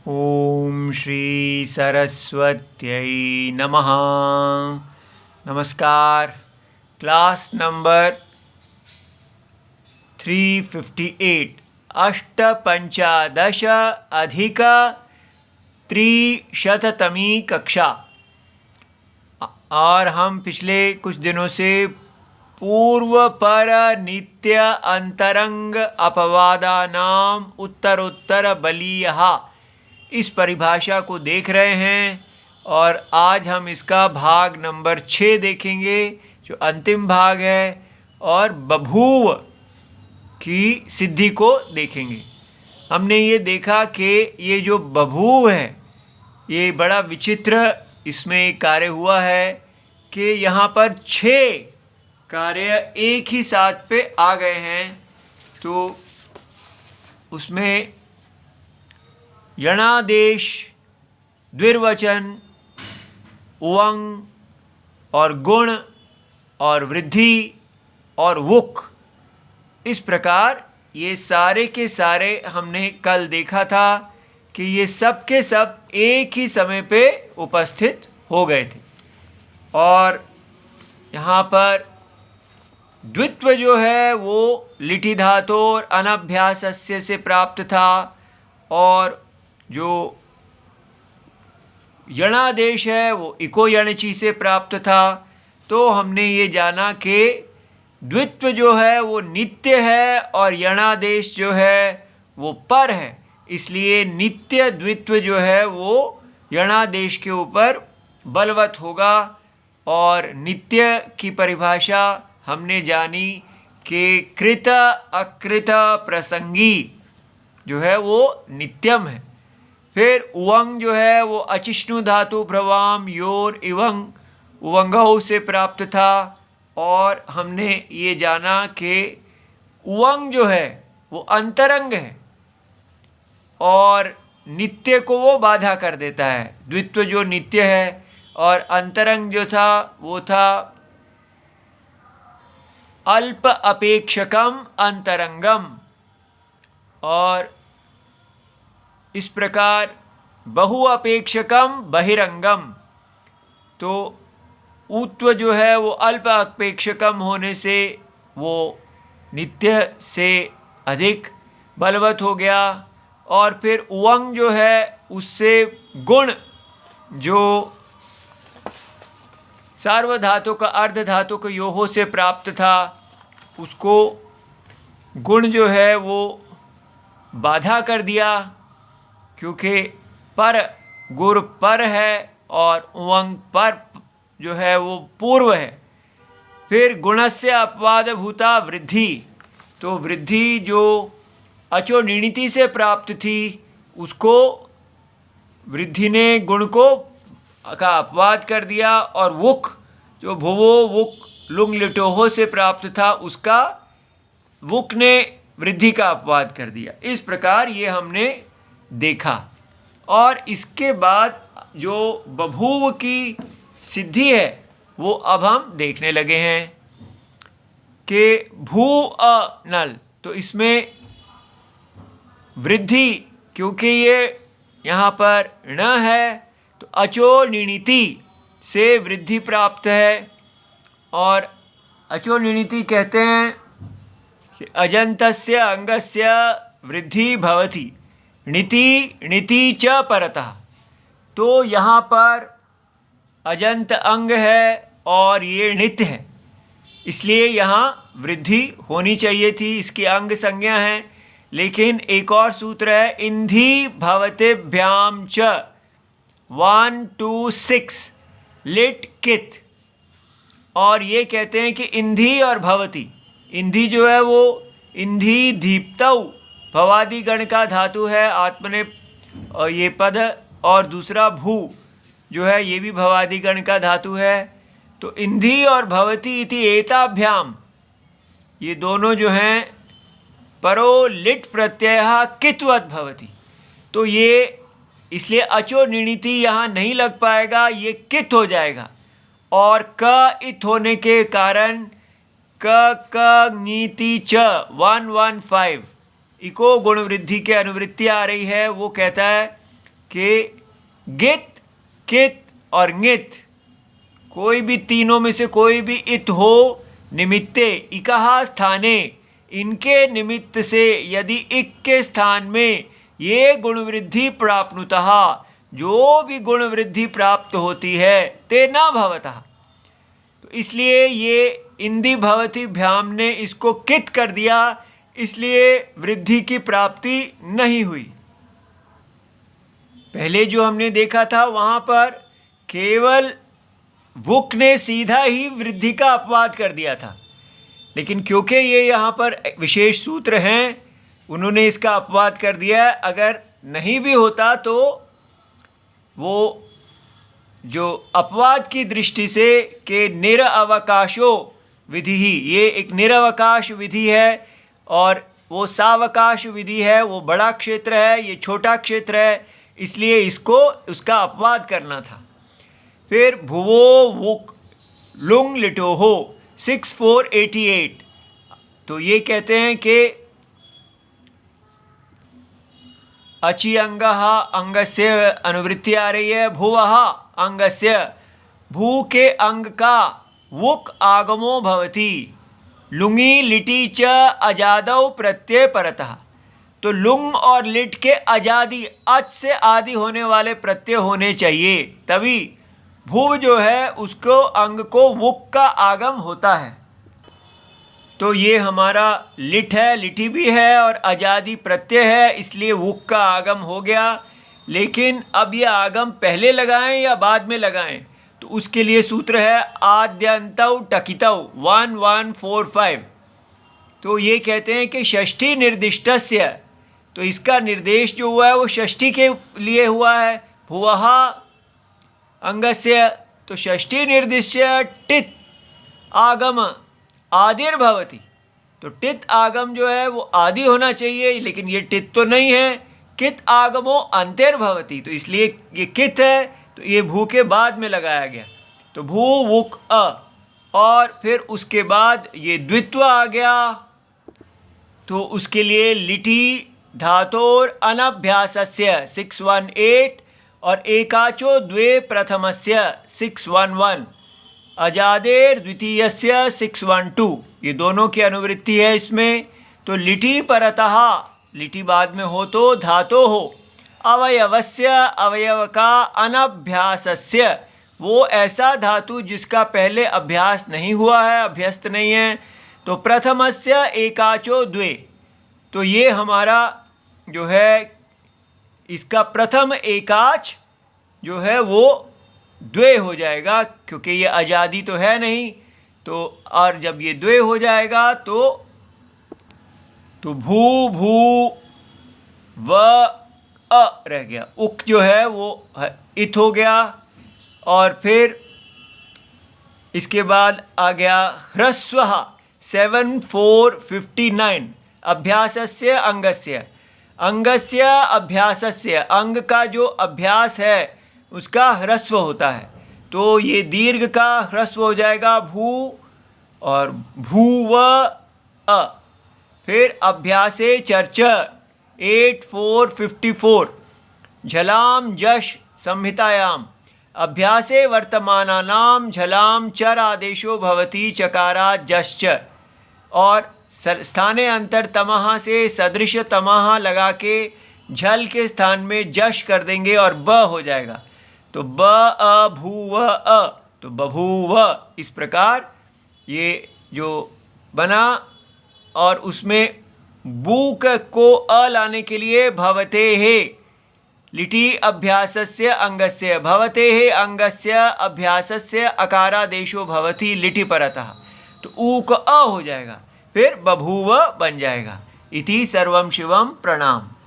ओम श्री सरस्वत्यै नमः। नमस्कार। Class number 358 अष्टपंचादश अधिक त्रिशततमी कक्षा। और हम पिछले कुछ दिनों से पूर्व पर नित्य अंतरंग अपवादानाम उत्तरोत्तर बलीयः इस परिभाषा को देख रहे हैं और आज हम इसका भाग नंबर 6 देखेंगे जो अंतिम भाग है और बभूव की सिद्धि को देखेंगे। हमने ये देखा कि ये जो बभूव है ये बड़ा विचित्र इसमें एक कार्य हुआ है कि यहाँ पर 6 कार्य एक ही साथ पे आ गए हैं। तो उसमें यणादेश, द्विर्वचन, उवंग और गुण और वृद्धि और वुक, इस प्रकार ये सारे के सारे हमने कल देखा था कि ये सब के सब एक ही समय पे उपस्थित हो गए थे। और यहाँ पर द्वित्व जो है वो लिटि धातु और अनभ्यासस्य से प्राप्त था और जो यणादेश है वो इको यणची से प्राप्त था। तो हमने ये जाना कि द्वित्व जो है वो नित्य है और यणादेश जो है वो पर है, इसलिए नित्य द्वित्व जो है वो यणादेश के ऊपर बलवत होगा। और नित्य की परिभाषा हमने जानी कि कृत अकृत प्रसंगी जो है वो नित्यम है। फिर उवंग जो है वो अचिष्णु धातु भ्रवाम योर इवंग उवंगौ से प्राप्त था और हमने ये जाना कि उवंग जो है वो अंतरंग है और नित्य को वो बाधा कर देता है। द्वित्व जो नित्य है और अंतरंग जो था वो था अल्प अपेक्षकम अंतरंगम। और इस प्रकार बहु अपेक्षकम बहिरंगम। तो ऊत्व जो है वो अल्प अपेक्षकम होने से वो नित्य से अधिक बलवत हो गया। और फिर उवंग जो है उससे गुण जो सार्वधातुक अर्धधातुक योहो से प्राप्त था उसको गुण जो है वो बाधा कर दिया, क्योंकि पर गुर पर है और उवंग पर जो है वो पूर्व है। फिर गुणस्य अपवाद भूता वृद्धि, तो वृद्धि जो अचो निणिति से प्राप्त थी उसको वृद्धि ने गुण को का अपवाद कर दिया। और वुक जो भुवो वुक लुंग लिटोहो से प्राप्त था उसका वुक ने वृद्धि का अपवाद कर दिया। इस प्रकार ये हमने देखा। और इसके बाद जो बभूव की सिद्धि है वो अब हम देखने लगे हैं कि भू अ नल, तो इसमें वृद्धि क्योंकि ये यहाँ पर ण है तो अचो निणिति से वृद्धि प्राप्त है। और अचो निणिति कहते हैं कि अजंतस्य अंगस्य वृद्धि भवति णिति णिति च परतः। तो यहाँ पर अजंत अंग है और ये णित है, इसलिए यहाँ वृद्धि होनी चाहिए थी, इसकी अंग संज्ञा है। लेकिन एक और सूत्र है इंधि भवतेभ्याम च 1 2 6 लिट कित। और ये कहते हैं कि इंधि और भवती, इंधि जो है वो इंधि दीप्तौ भवादि गण का धातु है आत्मने, और ये पद, और दूसरा भू जो है ये भी भवादि गण का धातु है। तो इंधि और भवती इति एताभ्याम, ये दोनों जो हैं परो लिट प्रत्यय कित्वत भवति। तो ये इसलिए अचो निणिति यहाँ नहीं लग पाएगा, ये कित हो जाएगा। और क इत होने के कारण क नीति च 115 इको गुण वृद्धि के अनुवृत्ति आ रही है। वो कहता है कि गित, कित और ङित, कोई भी तीनों में से कोई भी इत हो निमित्ते इकहा स्थाने, इनके निमित्त से यदि इक के स्थान में ये गुण वृद्धि प्राप्नुतः, जो भी गुण वृद्धि प्राप्त होती है, तेना भवतः, तो इसलिए ये इंदी भवती भ्याम ने इसको कित कर दिया, इसलिए वृद्धि की प्राप्ति नहीं हुई। पहले जो हमने देखा था वहाँ पर केवल वुक ने सीधा ही वृद्धि का अपवाद कर दिया था, लेकिन क्योंकि ये यहाँ पर विशेष सूत्र हैं, उन्होंने इसका अपवाद कर दिया। अगर नहीं भी होता तो वो जो अपवाद की दृष्टि से कि निरअवकाशो विधि ही, ये एक निरअवकाश विधि है और वो सावकाश विधि है, वो बड़ा क्षेत्र है, ये छोटा क्षेत्र है, इसलिए इसको उसका अपवाद करना था। फिर भुवो वुक लुंग लिटो हो 6488, तो ये कहते हैं कि अचि अंगः अंगस्य अनुवृत्ति आ रही है, भुवः अंगस्य, भू के अंग का वुक आगमो भवति, लुंगी लिटि च अजादौ प्रत्यय परतः, तो लुंग और लिट के अजादि अच से आदि होने वाले प्रत्यय होने चाहिए, तभी भुव जो है उसको अंग को वुक का आगम होता है। तो ये हमारा लिट है, लिटि भी है और अजादि प्रत्यय है, इसलिए वुक का आगम हो गया। लेकिन अब ये आगम पहले लगाएं या बाद में लगाएं, तो उसके लिए सूत्र है आद्यंतौ टकितौ 1145। तो ये कहते हैं कि षष्ठी निर्दिष्टस्य, तो इसका निर्देश जो हुआ है वो षष्ठी के लिए हुआ है, भुवः अंगस्य, तो षष्ठी निर्दिश्य टित आगम आदिर्भवति, तो टित आगम जो है वो आदि होना चाहिए, लेकिन ये टित तो नहीं है, कित आगमो अंतिर्भवति, तो इसलिए ये कित है, तो ये भू के बाद में लगाया गया, तो भू वुक अ, और फिर उसके बाद ये द्वित्व आ गया, तो उसके लिए लिटि धातोर अनभ्यासस्य 618 और एकाचो द्वे प्रथमस्य 611, अजादेर द्वितीयस्य 612, ये दोनों की अनुवृत्ति है इसमें। तो लिटि परतः, लिटि बाद में हो तो धातो हो, अवयवस्य अवयव का अनभ्यासस्य, वो ऐसा धातु जिसका पहले अभ्यास नहीं हुआ है, अभ्यस्त नहीं है, तो प्रथमस्य एकाचो द्वे, तो ये हमारा जो है इसका प्रथम एकाच जो है वो द्वे हो जाएगा, क्योंकि ये अजादि तो है नहीं, तो और जब ये द्वे हो जाएगा तो भू भू व अ रह गया, उक जो है वो इत हो गया, और फिर इसके बाद आ गया ह्रस्व 7459, अभ्यासस्य अंगस्य, अंगस्य अभ्यासस्य, अंग का जो अभ्यास है उसका ह्रस्व होता है, तो ये दीर्घ का ह्रस्व हो जाएगा भू और भूव अ। फिर अभ्यासे चर्च 8454, झलाम जश संहितायाम, अभ्यासे वर्तमानानाम झलाम चर आदेशो भवति चकारात् जश्च, और स्थाने अंतर तमः से सदृश तमः लगा के झल के स्थान में जश कर देंगे और ब हो जाएगा, तो ब अ भूव अ, तो बभूव, इस प्रकार ये जो बना। और उसमें बूक को अ लाने के लिए भवते हे लिटि अभ्यासस्य अंगस्य, भवते हे अंगस्य अभ्यासस्य अकारादेशो भवति लिटि परतः, तो ऊक अ हो जाएगा, फिर बभूव बन जाएगा। इति सर्वं शिवम प्रणाम।